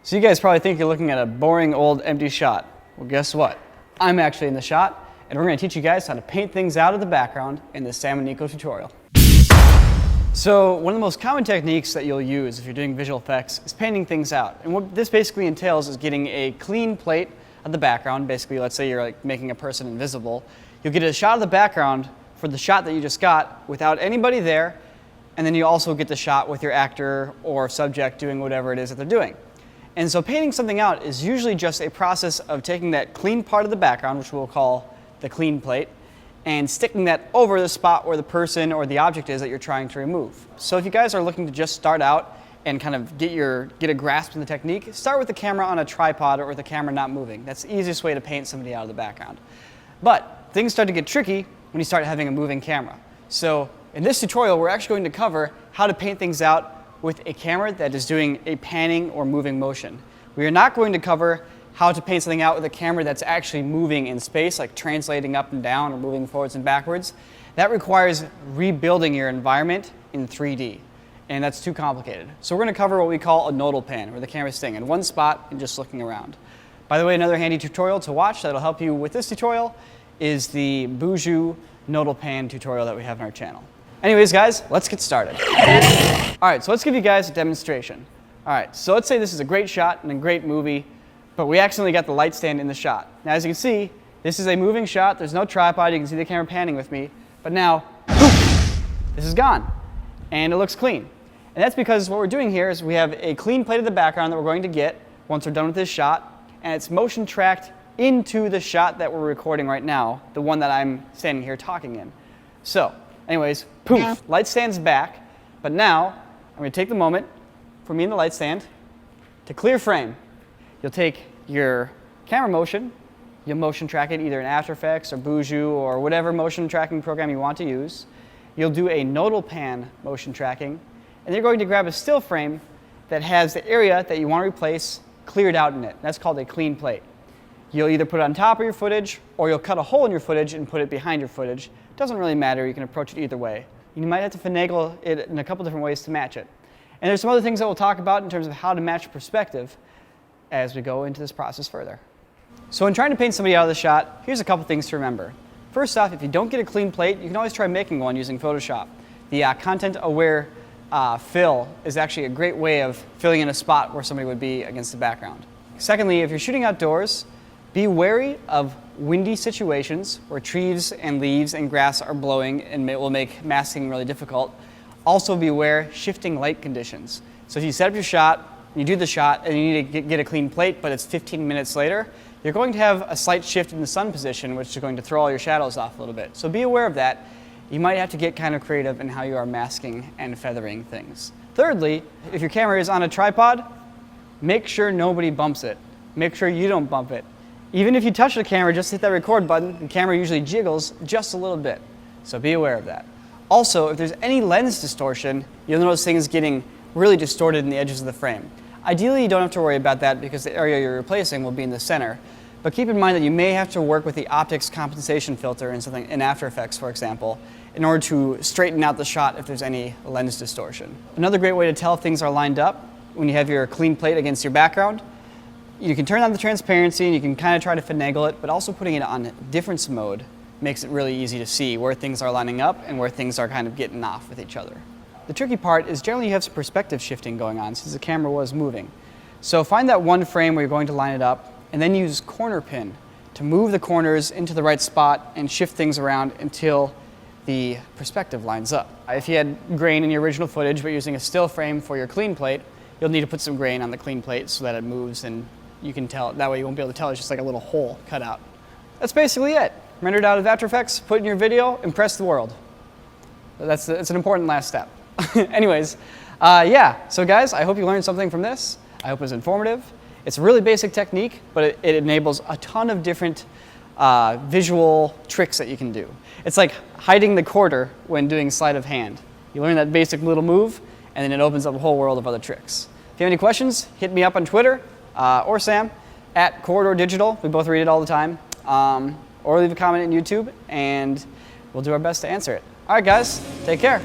So you guys probably think you're looking at a boring old empty shot. Well, guess what? I'm actually in the shot, and we're going to teach you guys how to paint things out of the background in this Sam and Nico tutorial. So one of the most common techniques that you'll use if you're doing visual effects is painting things out. And what this basically entails is getting a clean plate of the background. Basically, let's say you're like making a person invisible. You'll get a shot of the background for the shot that you just got without anybody there, and then you also get the shot with your actor or subject doing whatever it is that they're doing. And so painting something out is usually just a process of taking that clean part of the background, which we'll call the clean plate, and sticking that over the spot where the person or the object is that you're trying to remove. So if you guys are looking to just start out and kind of get a grasp in the technique, start with the camera on a tripod or with the camera not moving. That's the easiest way to paint somebody out of the background. But things start to get tricky when you start having a moving camera. So in this tutorial, we're actually going to cover how to paint things out with a camera that is doing a panning or moving motion. We are not going to cover how to paint something out with a camera that's actually moving in space, like translating up and down or moving forwards and backwards. That requires rebuilding your environment in 3D, and that's too complicated. So we're going to cover what we call a nodal pan, where the camera's staying in one spot and just looking around. By the way, another handy tutorial to watch that'll help you with this tutorial is the Buju nodal pan tutorial that we have on our channel. Anyways, guys, let's get started. All right, so let's give you guys a demonstration. All right, so let's say this is a great shot and a great movie, but we accidentally got the light stand in the shot. Now, as you can see, this is a moving shot. There's no tripod. You can see the camera panning with me. But now, poof, this is gone, and it looks clean. And that's because what we're doing here is we have a clean plate of the background that we're going to get once we're done with this shot, and it's motion tracked into the shot that we're recording right now, the one that I'm standing here talking in. So, anyways, poof, light stand's back, but now I'm going to take the moment for me and the light stand to clear frame. You'll take your camera motion, you'll motion track it either in After Effects or Buju or whatever motion tracking program you want to use. You'll do a nodal pan motion tracking, and you're going to grab a still frame that has the area that you want to replace cleared out in it. That's called a clean plate. You'll either put it on top of your footage, or you'll cut a hole in your footage and put it behind your footage. Doesn't really matter, you can approach it either way. You might have to finagle it in a couple different ways to match it. And there's some other things that we'll talk about in terms of how to match perspective as we go into this process further. So when trying to paint somebody out of the shot, here's a couple things to remember. First off, if you don't get a clean plate, you can always try making one using Photoshop. The content-aware fill is actually a great way of filling in a spot where somebody would be against the background. Secondly, if you're shooting outdoors, be wary of windy situations where trees and leaves and grass are blowing and it will make masking really difficult. Also be aware shifting light conditions. So if you set up your shot, you do the shot, and you need to get a clean plate, but it's 15 minutes later, you're going to have a slight shift in the sun position, which is going to throw all your shadows off a little bit. So be aware of that. You might have to get kind of creative in how you are masking and feathering things. Thirdly, if your camera is on a tripod, make sure nobody bumps it. Make sure you don't bump it. Even if you touch the camera, just hit that record button. The camera usually jiggles just a little bit, so be aware of that. Also, if there's any lens distortion, you'll notice things getting really distorted in the edges of the frame. Ideally, you don't have to worry about that because the area you're replacing will be in the center. But keep in mind that you may have to work with the optics compensation filter in something in After Effects, for example, in order to straighten out the shot if there's any lens distortion. Another great way to tell if things are lined up when you have your clean plate against your background, you can turn on the transparency and you can kind of try to finagle it, but also putting it on difference mode makes it really easy to see where things are lining up and where things are kind of getting off with each other. The tricky part is generally you have some perspective shifting going on since the camera was moving. So find that one frame where you're going to line it up and then use corner pin to move the corners into the right spot and shift things around until the perspective lines up. If you had grain in your original footage but using a still frame for your clean plate, you'll need to put some grain on the clean plate so that it moves and you can tell. That way you won't be able to tell, it's just like a little hole cut out. That's basically it. Rendered out of After Effects, put in your video, impress the world. It's an important last step. Anyways, yeah, so guys, I hope you learned something from this. I hope it was informative. It's a really basic technique, but it enables a ton of different visual tricks that you can do. It's like hiding the quarter when doing sleight of hand. You learn that basic little move, and then it opens up a whole world of other tricks. If you have any questions, hit me up on Twitter, or Sam, at Corridor Digital. We both read it all the time. Or leave a comment on YouTube, and we'll do our best to answer it. All right, guys, take care.